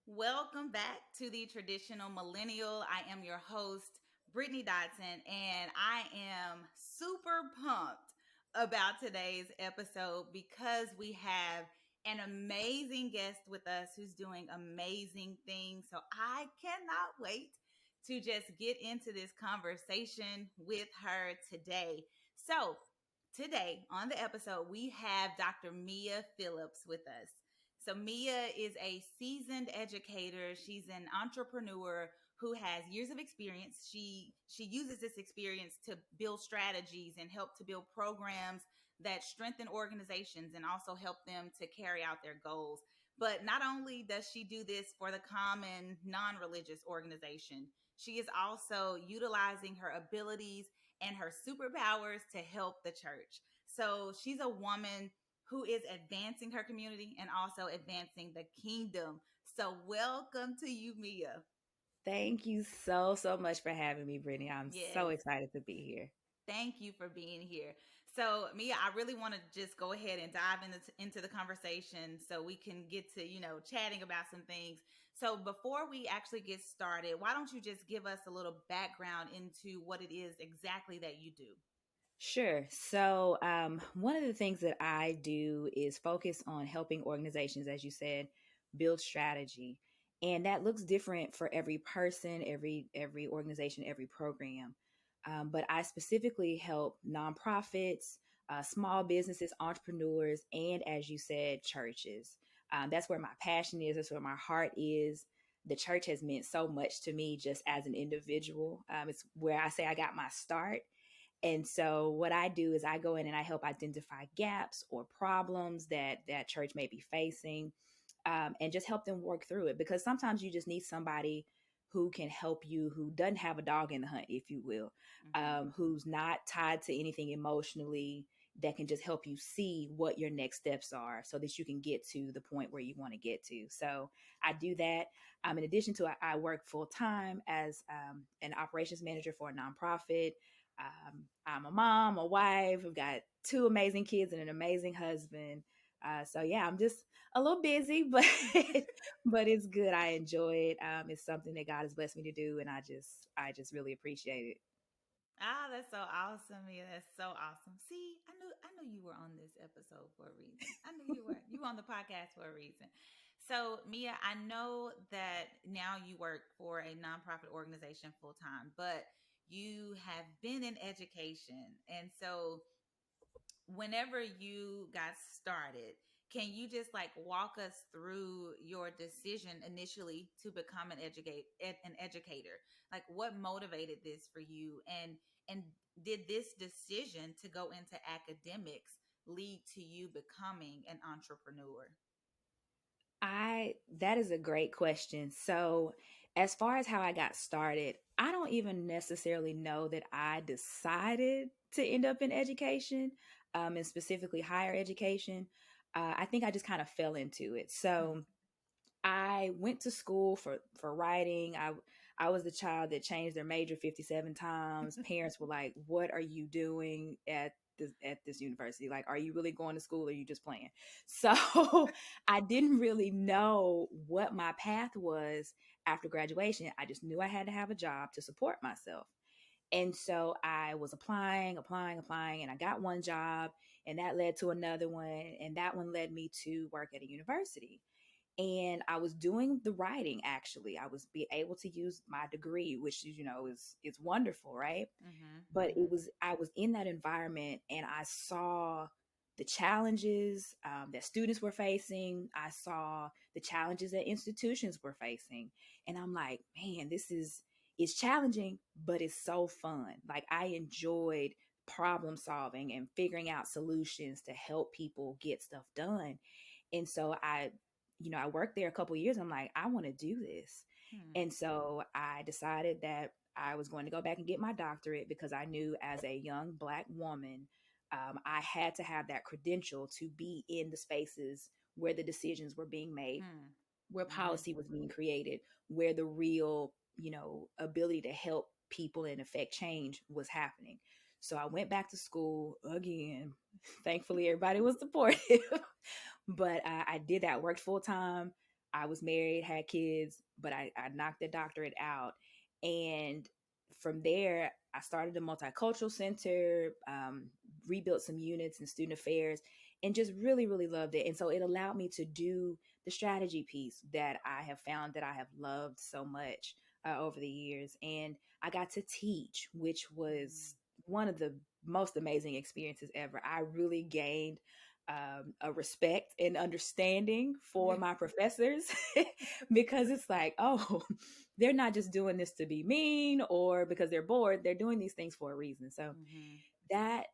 Welcome back to the Traditional Millennial. I am your host, Brittany Dotson, and I am super pumped about today's episode because we have an amazing guest with us who's doing amazing things. So I cannot wait to just get into this conversation with her today. So, today on the episode, we have Dr. Mia Phillips with us. So Mia is a seasoned educator. She's an entrepreneur who has years of experience. She uses this experience to build strategies and help to build programs that strengthen organizations and also help them to carry out their goals. But not only does she do this for the common non-religious organization, she is also utilizing her abilities and her superpowers to help the church. So she's a woman who is advancing her community and also advancing the kingdom. So welcome to you, Mia. Thank you so much for having me, Brittany. I'm so Yes. excited to be here. Thank you for being here. So, Mia, I really want to just go ahead and dive into the conversation so we can get to, chatting about some things. So, before we actually get started, why don't you just give us a little background into what it is exactly that you do? Sure. So, one of the things that I do is focus on helping organizations, as you said, build strategy, and that looks different for every person, every organization, every program. But I specifically help nonprofits, small businesses, entrepreneurs, and as you said, churches. That's where my passion is. That's where my heart is. The church has meant so much to me just as an individual. It's where I say I got my start, and so what I do is I go in and I help identify gaps or problems that church may be facing, and just help them work through it. Because sometimes you just need somebody who can help you, who doesn't have a dog in the hunt, if you will, Mm-hmm. who's not tied to anything emotionally, that can just help you see what your next steps are so that you can get to the point where you want to get to. So I do that. In addition to, I work full time as an operations manager for a nonprofit. I'm a mom, a wife. I've got two amazing kids and an amazing husband. So yeah, I'm just a little busy, but but it's good. I enjoy it. It's something that God has blessed me to do, and I just really appreciate it. Ah, that's so awesome, Mia. That's so awesome. See, I knew you were on this episode for a reason. I knew you were. You were on the podcast for a reason. So, Mia, I know that now you work for a nonprofit organization full time, but you have been in education. And so whenever you got started, can you just like walk us through your decision initially to become an educator? Like what motivated this for you, and did this decision to go into academics lead to you becoming an entrepreneur? I That is a great question. So, as far as how I got started, I don't even necessarily know that I decided to end up in education, and specifically higher education. I think I just kind of fell into it. So, I went to school for writing. I was the child that changed their major 57 times. Parents were like, "What are you doing at this university? Like, are you really going to school or are you just playing?" So I didn't really know what my path was after graduation. I just knew I had to have a job to support myself. And so I was applying, and I got one job, and that led to another one, and that one led me to work at a university. And I was doing the writing. Actually, I was be able to use my degree, which is wonderful, right? Mm-hmm. But Mm-hmm. I was in that environment, and I saw the challenges that students were facing. I saw the challenges that institutions were facing, and I'm like, man, this is it's challenging, but it's so fun. Like, I enjoyed problem solving and figuring out solutions to help people get stuff done. And so I worked there a couple of years. I'm like, I want to do this. Hmm. And so I decided that I was going to go back and get my doctorate, because I knew as a young Black woman, I had to have that credential to be in the spaces where the decisions were being made, Hmm. where Mm-hmm. policy was being created, where the real, ability to help people and affect change was happening. So I went back to school again. Thankfully, everybody was supportive. But I did that, worked full time. I was married, had kids, but I knocked the doctorate out. And from there, I started a multicultural center, rebuilt some units in student affairs, and just really, really loved it. And so it allowed me to do the strategy piece that I have found that I have loved so much over the years. And I got to teach, which was one of the most amazing experiences ever. I really gained a respect and understanding for Mm. my professors because it's like, oh, they're not just doing this to be mean or because they're bored. They're doing these things for a reason. So Mm-hmm. that,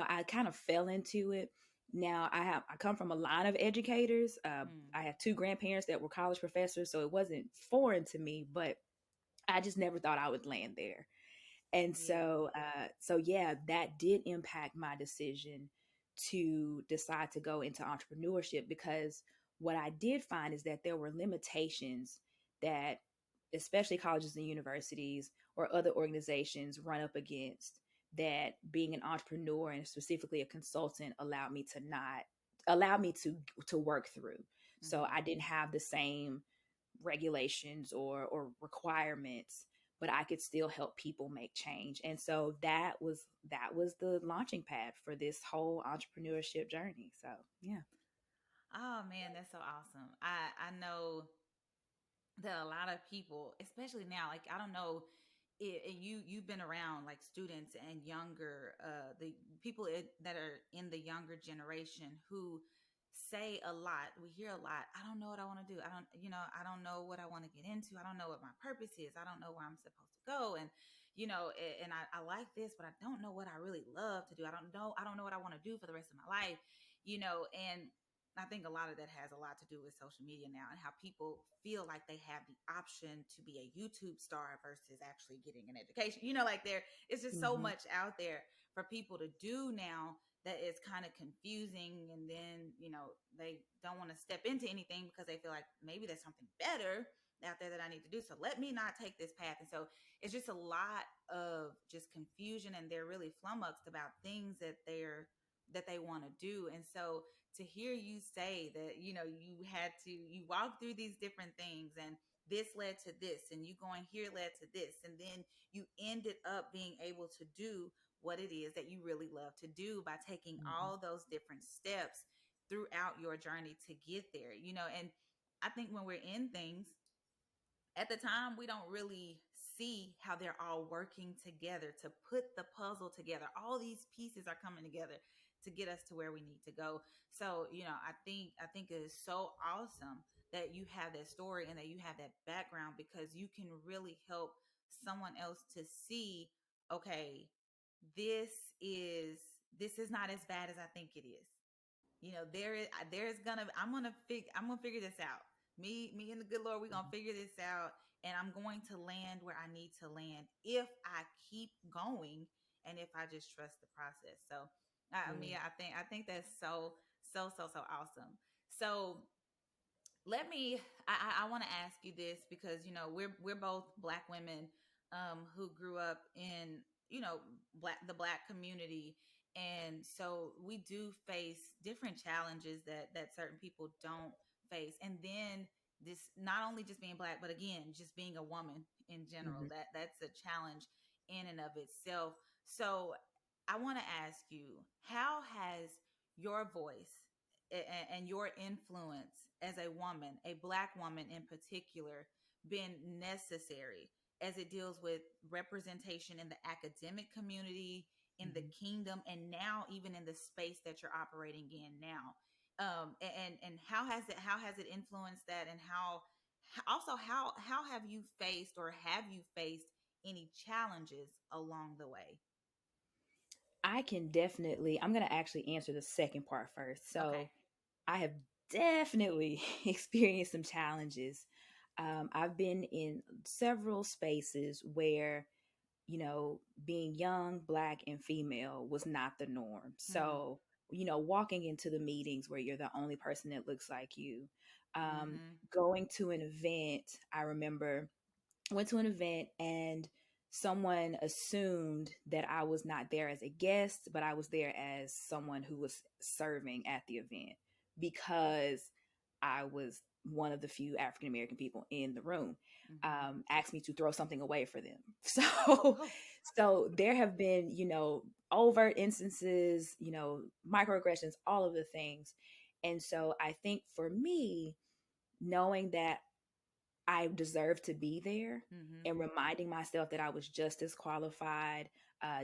I kind of fell into it. Now I come from a line of educators. Mm. I have two grandparents that were college professors, so it wasn't foreign to me, but I just never thought I would land there. And Yeah. so yeah, that did impact my decision to decide to go into entrepreneurship, because what I did find is that there were limitations that especially colleges and universities or other organizations run up against, that being an entrepreneur and specifically a consultant allowed me to work through. So Mm-hmm. I didn't have the same regulations or requirements, but I could still help people make change. And so that was the launching pad for this whole entrepreneurship journey. So yeah. Oh man, that's so awesome. I know that a lot of people, especially now, like I don't know, you've been around like students and younger, the people that are in the younger generation who say a lot. We hear a lot. I don't know what I want to do. I don't know what I want to get into. I don't know what my purpose is. I don't know where I'm supposed to go. And I like this, but I don't know what I really love to do. I don't know what I want to do for the rest of my life. And I think a lot of that has a lot to do with social media now and how people feel like they have the option to be a YouTube star versus actually getting an education. Like it's just so Hmm. much out there for people to do now that is kind of confusing. And then, they don't want to step into anything because they feel like maybe there's something better out there that I need to do. So let me not take this path. And so it's just a lot of just confusion, and they're really flummoxed about things that they want to do. And so to hear you say that, you walk through these different things, and this led to this, and you going here led to this, and then you ended up being able to do what it is that you really love to do by taking Hmm. all those different steps throughout your journey to get there. And I think when we're in things at the time, we don't really see how they're all working together to put the puzzle together. All these pieces are coming together to get us to where we need to go. So, I think it is so awesome that you have that story and that you have that background, because you can really help someone else to see, okay, this is this is not as bad as I think it is. There's gonna I'm gonna figure this out. Me and the good Lord, we're gonna figure this out, and I'm going to land where I need to land if I keep going and if I just trust the process. So Yeah. I think that's so awesome. So let me I want to ask you this, because we're both Black women who grew up in the Black community, and so we do face different challenges that certain people don't face. And then this, not only just being Black, but again just being a woman in general, Hmm. that's a challenge in and of itself. So I want to ask you, how has your voice and your influence as a woman, a Black woman in particular, been necessary as it deals with representation in the academic community, in the Hmm. kingdom, and now even in the space that you're operating in now? And how has it influenced that, and also how have you faced, or have you faced any challenges along the way? I can definitely, I'm going to actually answer the second part first. Okay. So I have definitely experienced some challenges. I've been in several spaces where, being young, Black, and female was not the norm. Hmm. So, walking into the meetings where you're the only person that looks like you, um, Hmm. going to an event, I remember went to an event and someone assumed that I was not there as a guest, but I was there as someone who was serving at the event because I was one of the few African American people in the room, Mm-hmm. asked me to throw something away for them. So, Oh. so there have been, overt instances, microaggressions, all of the things. And so I think for me, knowing that I deserve to be there Mm-hmm. and reminding myself that I was just as qualified,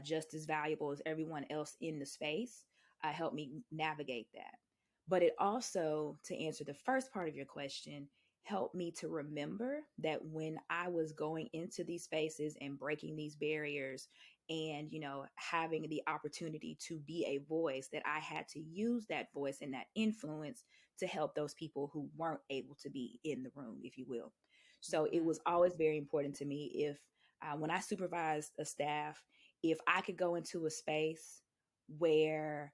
just as valuable as everyone else in the space, helped me navigate that. But it also, to answer the first part of your question, helped me to remember that when I was going into these spaces and breaking these barriers and, having the opportunity to be a voice, that I had to use that voice and that influence to help those people who weren't able to be in the room, if you will. So it Mm-hmm. was always very important to me if, when I supervised a staff, if I could go into a space where,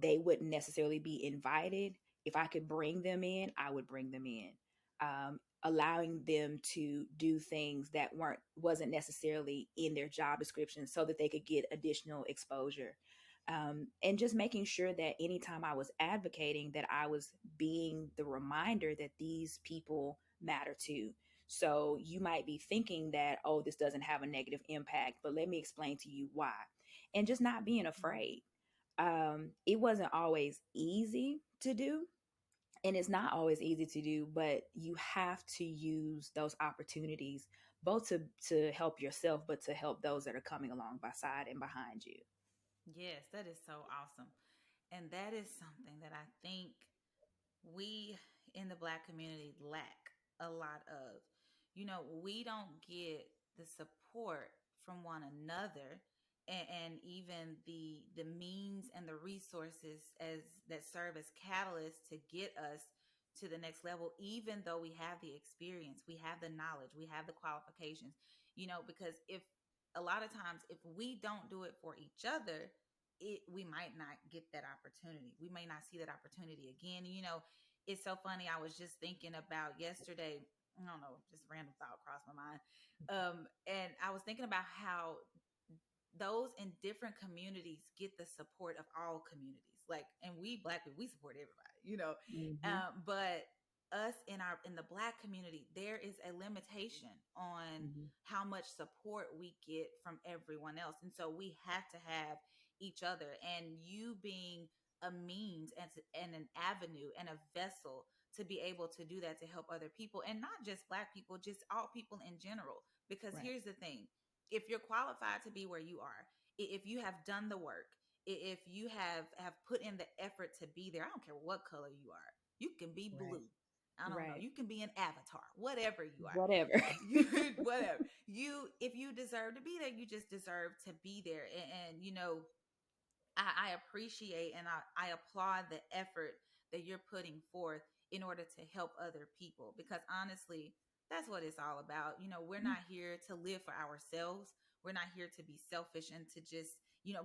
they wouldn't necessarily be invited, if I could bring them in, I would bring them in. Allowing them to do things that wasn't necessarily in their job description so that they could get additional exposure. And just making sure that anytime I was advocating, that I was being the reminder that these people matter too. So you might be thinking that, oh, this doesn't have a negative impact, but let me explain to you why. And just not being afraid. It wasn't always easy to do, and it's not always easy to do, but you have to use those opportunities both to help yourself, but to help those that are coming along by side and behind you. Yes, that is so awesome. And that is something that I think we in the Black community lack a lot of. We don't get the support from one another, and even the means and the resources as that serve as catalysts to get us to the next level, even though we have the experience, we have the knowledge, we have the qualifications. Because if a lot of times, if we don't do it for each other, we might not get that opportunity. We may not see that opportunity again. It's so funny. I was just thinking about yesterday. I don't know, just random thought crossed my mind. And I was thinking about how those in different communities get the support of all communities. Like, and we Black people, we support everybody. Hmm. But us in the Black community, there is a limitation on Hmm. how much support we get from everyone else. And so we have to have each other, and you being a means and an avenue and a vessel to be able to do that, to help other people, and not just Black people, just all people in general. Because Right. here's the thing: if you're qualified to be where you are, if you have done the work, if you have put in the effort to be there, I don't care what color you are. You can be Right. blue. I don't know. Right. You can be an avatar, whatever you are. Whatever. You whatever. If you deserve to be there, you just deserve to be there. And I appreciate and I applaud the effort that you're putting forth in order to help other people, because honestly, that's what it's all about. We're not here to live for ourselves. We're not here to be selfish and to just,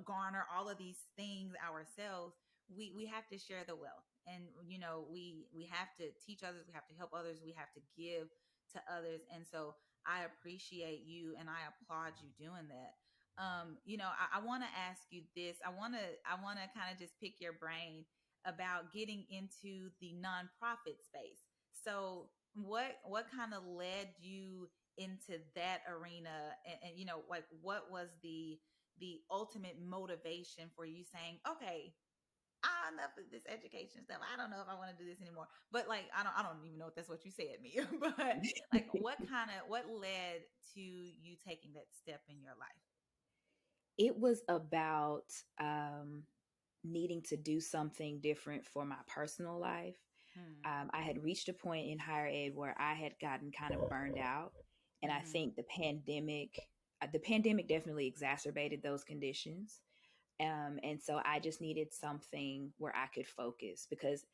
garner all of these things ourselves. We have to share the wealth, and we have to teach others, we have to help others, we have to give to others. And so I appreciate you and I applaud you doing that. I want to ask you this. I want to kind of just pick your brain about getting into the nonprofit space. So what kind of led you into that arena, and like what was the ultimate motivation for you saying, okay, I enough of this education stuff. I don't know if I want to do this anymore. But like I don't even know if that's what you said, me. But like what led to you taking that step in your life? It was about needing to do something different for my personal life. Hmm. I had reached a point in higher ed where I had gotten kind of burned out, and I Mm-hmm. think the pandemic definitely exacerbated those conditions. And so I just needed something where I could focus, because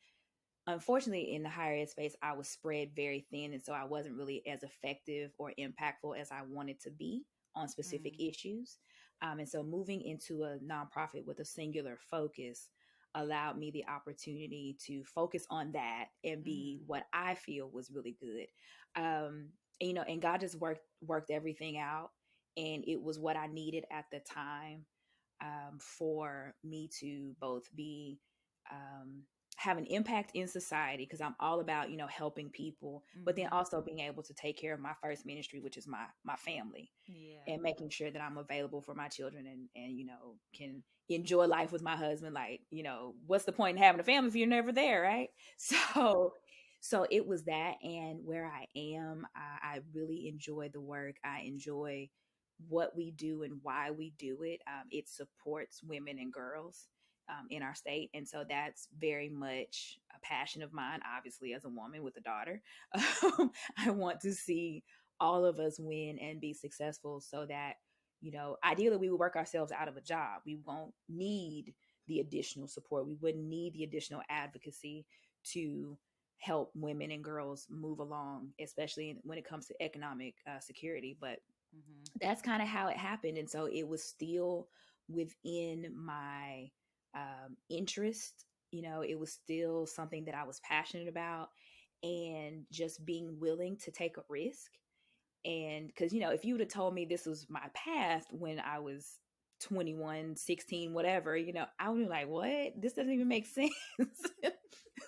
unfortunately in the higher ed space I was spread very thin, and so I wasn't really as effective or impactful as I wanted to be on specific Mm. issues. And so moving into a nonprofit with a singular focus allowed me the opportunity to focus on that and be Mm. what I feel was really good. um, and God just worked everything out, and it was what I needed at the time, for me to both be, um, have an impact in society, because I'm all about, helping people, but then Mm-hmm. also being able to take care of my first ministry, which is my family, Yeah. and making sure that I'm available for my children, and can enjoy life with my husband. Like, what's the point in having a family if you're never there, right? So it was that, and where I am, I really enjoy the work. I enjoy what we do and why we do it. It supports women and girls in our state. And so that's very much a passion of mine, obviously, as a woman with a daughter. I want to see all of us win and be successful, so that, ideally we would work ourselves out of a job. We won't need the additional support. We wouldn't need the additional advocacy to help women and girls move along, especially when it comes to economic security. But Mm-hmm. that's kind of how it happened. And so it was still within my interest. It was still something that I was passionate about, and just being willing to take a risk. And because, if you would have told me this was my path when I was 21, 16, whatever, I would be like, what? This doesn't even make sense.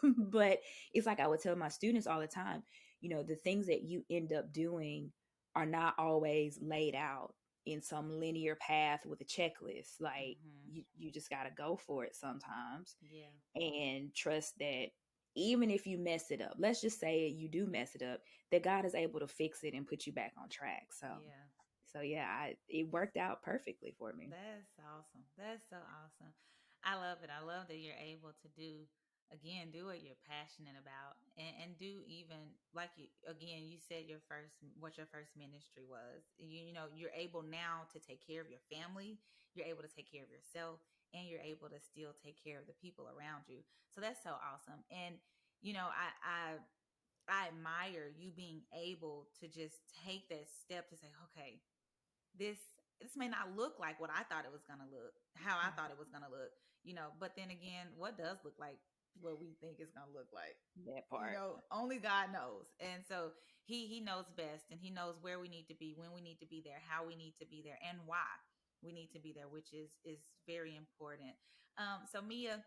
But it's like I would tell my students all the time, the things that you end up doing are not always laid out in some linear path with a checklist. Like, Mm-hmm. you just got to go for it sometimes, Yeah. and trust that even if you mess it up, let's just say you do mess it up, that God is able to fix it and put you back on track. So, Yeah. yeah, it worked out perfectly for me. That's awesome. That's so awesome. I love it. I love that you're able to do, again, do what you're passionate about, and do, even like you, again, you said what your first ministry was. You're able now to take care of your family, you're able to take care of yourself, and you're able to still take care of the people around you. So that's so awesome. And, I admire you being able to just take that step to say, okay, this this may not look like what I thought it was gonna look, how I thought it was gonna look, but then again, what does look like what we think it's gonna look like? That part. Only God knows. And so he knows best, and he knows where we need to be, when we need to be there, how we need to be there, and why we need to be there, which is very important. So Mia,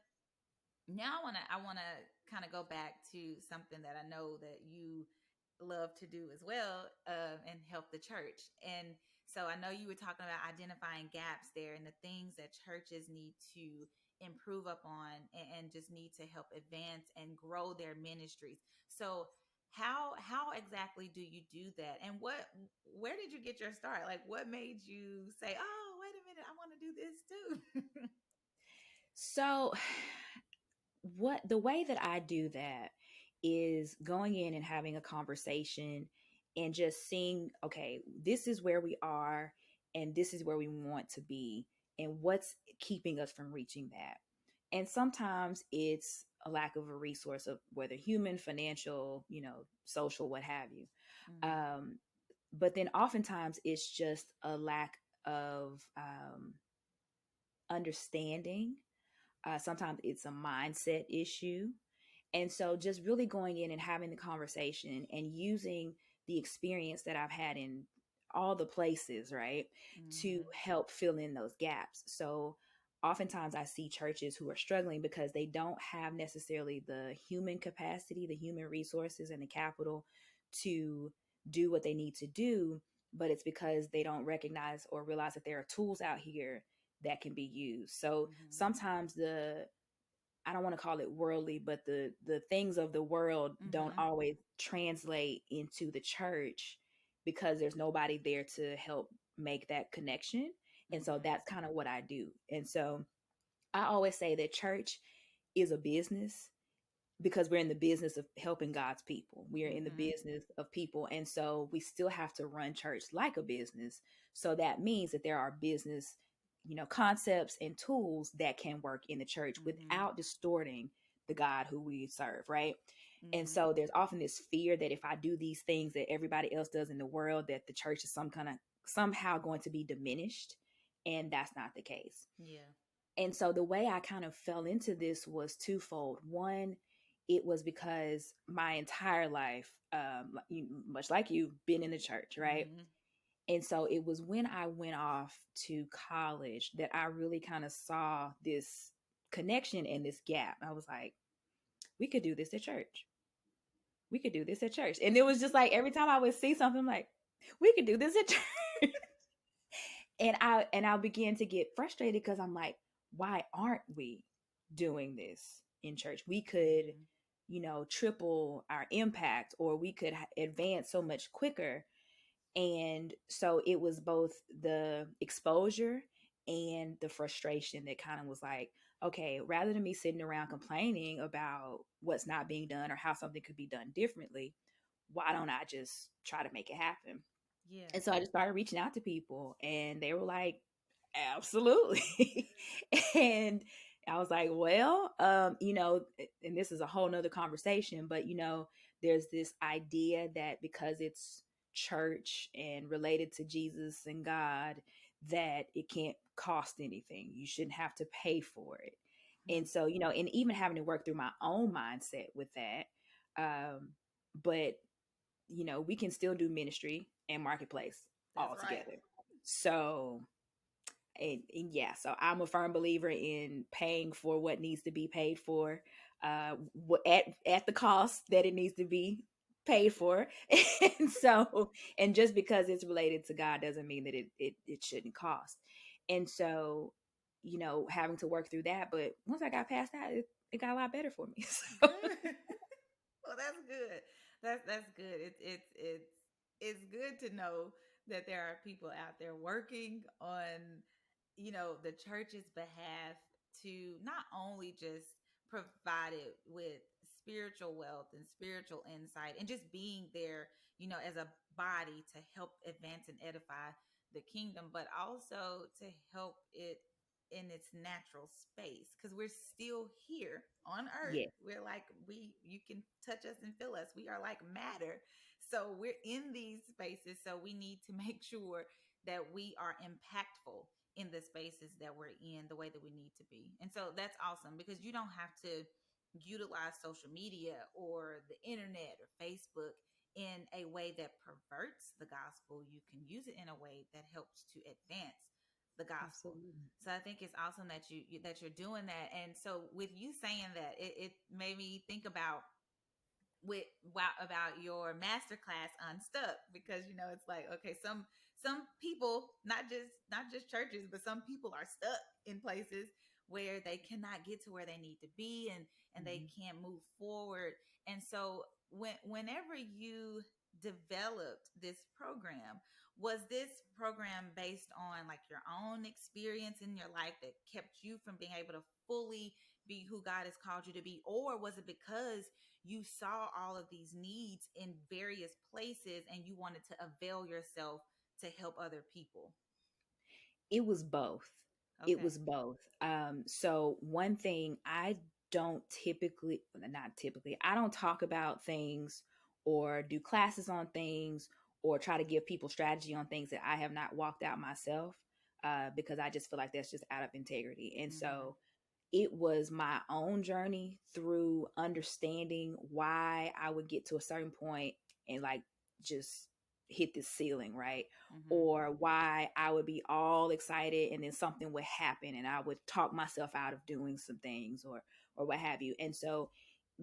now I wanna kind of go back to something that I know that you love to do as well, and help the church. And so I know you were talking about identifying gaps there, and the things that churches need to improve upon, and just need to help advance and grow their ministries. So how exactly do you do that, and where did you get your start? Like, what made you say, oh, wait a minute, I want to do this too? So, what the way that I do that is going in and having a conversation, and just seeing, okay, this is where we are, and this is where we want to be, and what's keeping us from reaching that. And sometimes it's a lack of a resource, of whether human, financial, social, what have you. Mm-hmm. Um, but then oftentimes it's just a lack of understanding. Sometimes it's a mindset issue. And so just really going in and having the conversation, and using the experience that I've had in all the places, right, to Mm-hmm. help fill in those gaps. So oftentimes I see churches who are struggling because they don't have necessarily the human capacity, the human resources, and the capital to do what they need to do. But it's because they don't recognize or realize that there are tools out here that can be used. So Mm-hmm. sometimes I don't want to call it worldly, but the things of the world don't Mm-hmm. always translate into the church, because there's nobody there to help make that connection. And so Mm-hmm. that's kind of what I do. And so I always say that church is a business, because we're in the business of helping God's people. We are in the Mm-hmm. business of people. And so we still have to run church like a business. So that means that there are business, concepts and tools that can work in the church Mm-hmm. without distorting the God who we serve, right? And Mm-hmm. so there's often this fear that if I do these things that everybody else does in the world, that the church is somehow going to be diminished. And that's not the case. Yeah. And so the way I kind of fell into this was twofold. One, it was because my entire life, much like you, been in the church, right? Mm-hmm. And so it was when I went off to college that I really kind of saw this connection and this gap. I was like, we could do this at church. We could do this at church. And it was just like every time I would see something, I'm like, we could do this at church. And I'll begin to get frustrated because I'm like, why aren't we doing this in church? We could, Mm-hmm. triple our impact, or we could advance so much quicker. And so it was both the exposure and the frustration that kind of was like, okay, rather than me sitting around complaining about what's not being done or how something could be done differently, why don't I just try to make it happen? Yeah. And so I just started reaching out to people, and they were like, absolutely. And I was like, well, and this is a whole nother conversation, but there's this idea that because it's church and related to Jesus and God, that it can't cost anything. You shouldn't have to pay for it. Hmm. And so, and even having to work through my own mindset with that. But we can still do ministry and marketplace That's all right. together. So, and yeah, so I'm a firm believer in paying for what needs to be paid for, at the cost that it needs to be paid for. And so, and just because it's related to God doesn't mean that it shouldn't cost. And so, having to work through that, but once I got past that, it got a lot better for me. So, Good. Well, that's good. That's good. It's good to know that there are people out there working on, the church's behalf to not only just provide it with spiritual wealth and spiritual insight and just being there, as a body to help advance and edify the kingdom, but also to help it in its natural space, because we're still here on earth. yeah, We're like, you can touch us and feel us. We are like matter. So we're in these spaces, so we need to make sure that we are impactful in the spaces that we're in the way that we need to be. And so that's awesome, because you don't have to utilize social media or the internet or Facebook in a way that perverts the gospel. You can use it in a way that helps to advance the gospel. absolutely. So I think it's awesome that that you're doing that. And so with you saying that, it made me think with wow about your master class Unstuck, because it's like, okay, some people, not just churches, but some people are stuck in places where they cannot get to where they need to be, and they Mhm. can't move forward. And so whenever you developed this program, was this program based on like your own experience in your life that kept you from being able to fully be who God has called you to be, or was it because you saw all of these needs in various places and you wanted to avail yourself to help other people? It was both. It Okay. was both. So one thing I don't typically, well, not typically, I don't talk about things or do classes on things or try to give people strategy on things that I have not walked out myself, because I just feel like that's just out of integrity. And Mm-hmm. so it was my own journey through understanding why I would get to a certain point and like just hit this ceiling, right? Mm-hmm. Or why I would be all excited and then something would happen and I would talk myself out of doing some things or what have you. And so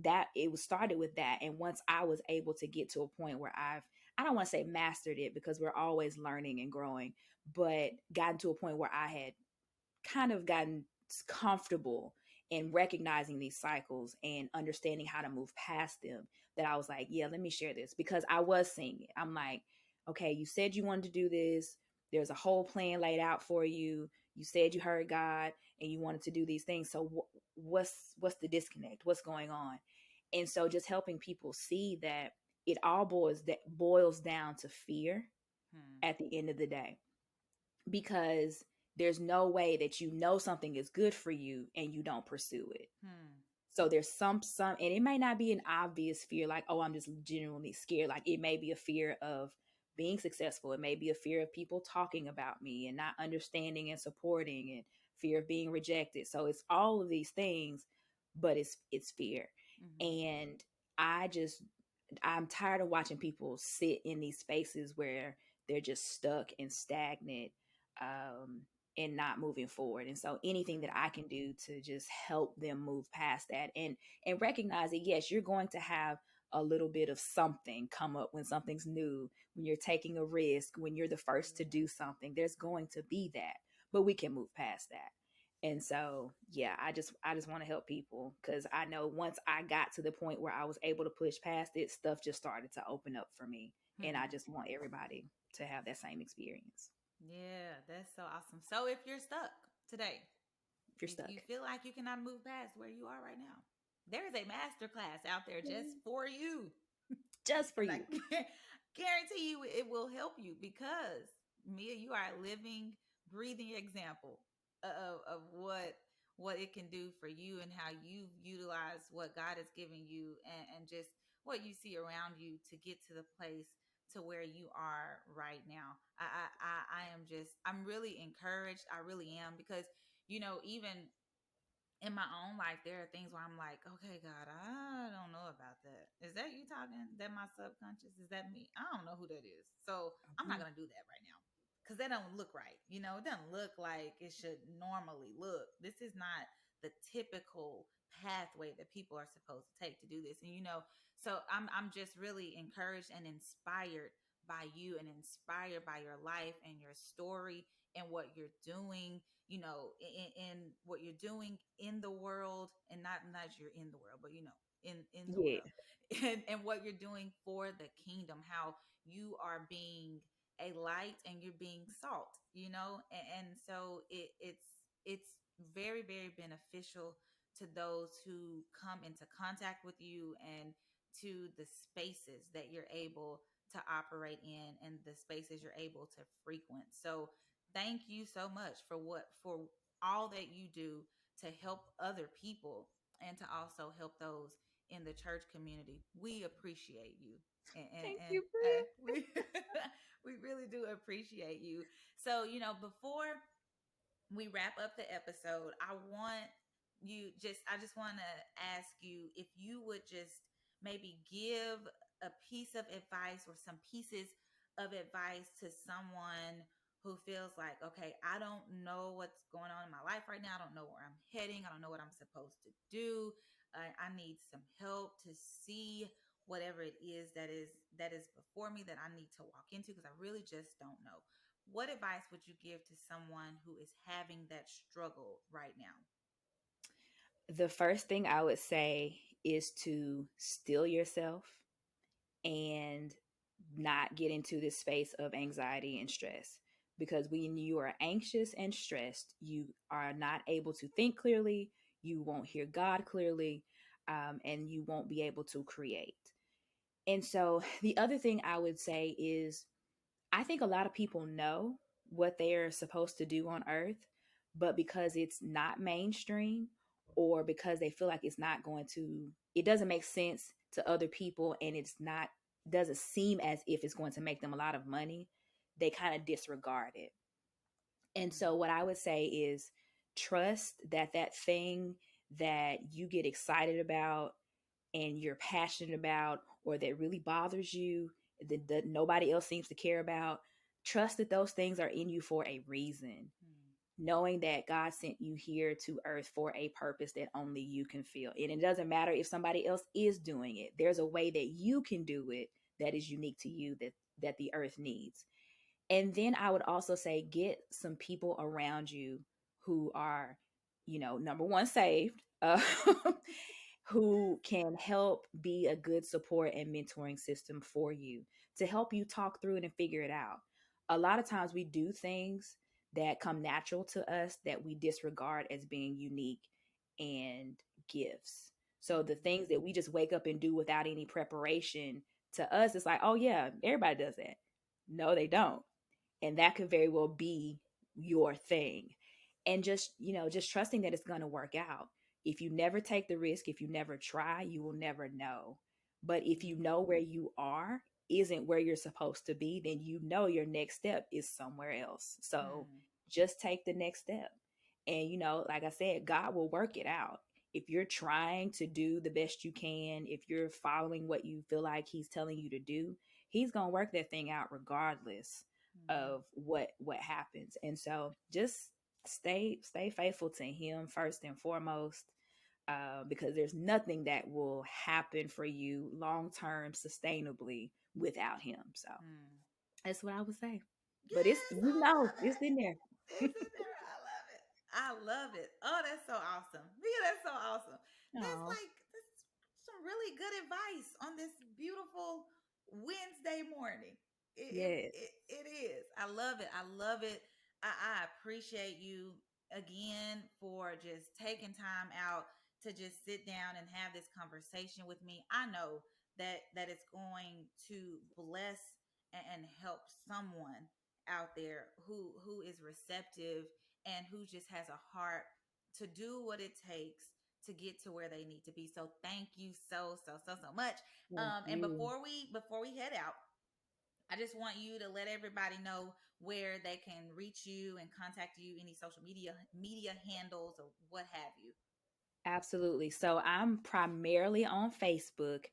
that it was started with that. And once I was able to get to a point where I don't want to say mastered it because we're always learning and growing, but gotten to a point where I had kind of gotten comfortable in recognizing these cycles and understanding how to move past them, that I was like, yeah, let me share this, because I was seeing it. I'm like, okay, you said you wanted to do this. There's a whole plan laid out for you. You said you heard God and you wanted to do these things. So what's the disconnect? What's going on? And so just helping people see that it all boils down to fear Hmm. at the end of the day, because there's no way that something is good for you and you don't pursue it. Hmm. So there's some, and it may not be an obvious fear like, oh, I'm just genuinely scared. Like it may be a fear of being successful. It may be a fear of people talking about me and not understanding and supporting, and fear of being rejected. So it's all of these things, but it's fear. Mm-hmm. And I just I'm tired of watching people sit in these spaces where they're just stuck and stagnant. and not moving forward. And so anything that I can do to just help them move past that, and recognize that yes, you're going to have a little bit of something come up when something's new, when you're taking a risk, when you're the first to do something, there's going to be that, but we can move past that. And so yeah, I just want to help people, because I know once I got to the point where I was able to push past it, stuff just started to open up for me. And I Hmm. just want everybody to have that same experience. Yeah, that's so awesome. So if you're stuck today, If you're if you stuck, feel like you cannot move past where you are right now, there is a master class out there just for you. just for And I you. guarantee you it will help you, because Mia, you are a living, breathing example of what it can do for you, and how you utilize what God has given you, and just what you see around you to get to the place to where you are right now. I am just, I'm really encouraged. I really am, because even in my own life, there are things where I'm like, okay, God, I don't know about that. Is that you talking? That my subconscious? Is that me? I don't know who that is. So I'm not Mhm. gonna do that right now, because that don't look right. It doesn't look like it should normally look. This is not the typical pathway that people are supposed to take to do this. And so I'm just really encouraged and inspired by you, and inspired by your life and your story and what you're doing, in what you're doing in the world, and not you're in the world, but in the Yeah. world, and what you're doing for the kingdom, how you are being a light and you're being salt, and so it's very, very beneficial to those who come into contact with you, and to the spaces that you're able to operate in, and the spaces you're able to frequent. So thank you so much for all that you do to help other people, and to also help those in the church community. We appreciate you. Thank you, Bri. We we really do appreciate you. So, before we wrap up the episode, I just want to ask you if you would just maybe give a piece of advice, or some pieces of advice, to someone who feels like, okay, I don't know what's going on in my life right now. I don't know where I'm heading. I don't know what I'm supposed to do. I need some help to see whatever it is that is before me, that I need to walk into, because I really just don't know. What advice would you give to someone who is having that struggle right now? The first thing I would say is to still yourself and not get into this space of anxiety and stress. Because when you are anxious and stressed, you are not able to think clearly, you won't hear God clearly, and you won't be able to create. And so, the other thing I would say is, I think a lot of people know what they're supposed to do on earth, but because it's not mainstream, or because they feel like it doesn't make sense to other people, and doesn't seem as if it's going to make them a lot of money, they kind of disregard it. And Mm, so what I would say is, trust that that thing that you get excited about and you're passionate about, or that really bothers you, that nobody else seems to care about, trust that those things are in you for a reason, mm, knowing that God sent you here to earth for a purpose that only you can feel. And it doesn't matter if somebody else is doing it. There's a way that you can do it that is unique to you, that the earth needs. And then I would also say, get some people around you who are, number one, saved, who can help be a good support and mentoring system for you, to help you talk through it and figure it out. A lot of times we do things that come natural to us that we disregard as being unique and gifts. So the mm, things that we just wake up and do without any preparation, to us, it's like, oh yeah, everybody does that. No, they don't. And that could very well be your thing. And just trusting that it's going to work out. If you never take the risk, if you never try, you will never know. But if you mm, know where you are isn't where you're supposed to be, then you know your next step is somewhere else. So mm, just take the next step. And like I said, God will work it out. If you're trying to do the best you can, if you're following what you feel like he's telling you to do, he's going to work that thing out regardless mm, of what happens. And so just stay faithful to him first and foremost, because there's nothing that will happen for you long term sustainably without him. So Mm. that's what I would say. But it's, Yes, you I know, love it's it. in there. It's in there. I love it. I love it. Oh, that's so awesome. Yeah, that's so awesome. Oh, That's some really good advice on this beautiful Wednesday morning. yes. It is. I love it. I love it. I appreciate you again for just taking time out to just sit down and have this conversation with me. I know that it's going to bless and help someone out there who is receptive and who just has a heart to do what it takes to get to where they need to be. So thank you so much. Thank And you. before we head out, I just want you to let everybody know where they can reach you and contact you, any social media handles or what have you. Absolutely. So I'm primarily on Facebook.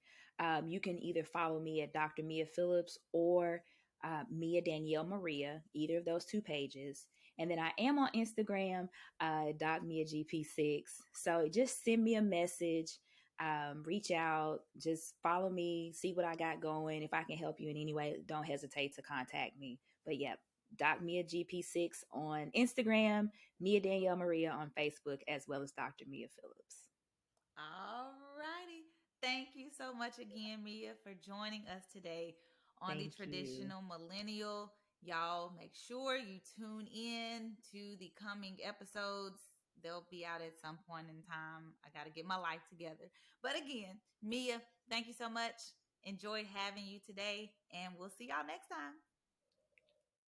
You can either follow me at Dr. Mia Phillips or Mia Danielle Maria, either of those two pages. And then I am on Instagram, Doc Mia GP6. So just send me a message, reach out, just follow me, see what I got going. If I can help you in any way, don't hesitate to contact me. But yeah, Doc Mia GP6 on Instagram, Mia Danielle Maria on Facebook, as well as Dr. Mia Phillips. All righty. Thank you so much again, Mia, for joining us today on the Thank you. Traditional Millennial. Y'all make sure you tune in to the coming episodes. They'll be out at some point in time. I got to get my life together. But again, Mia, thank you so much. Enjoyed having you today, and we'll see y'all next time.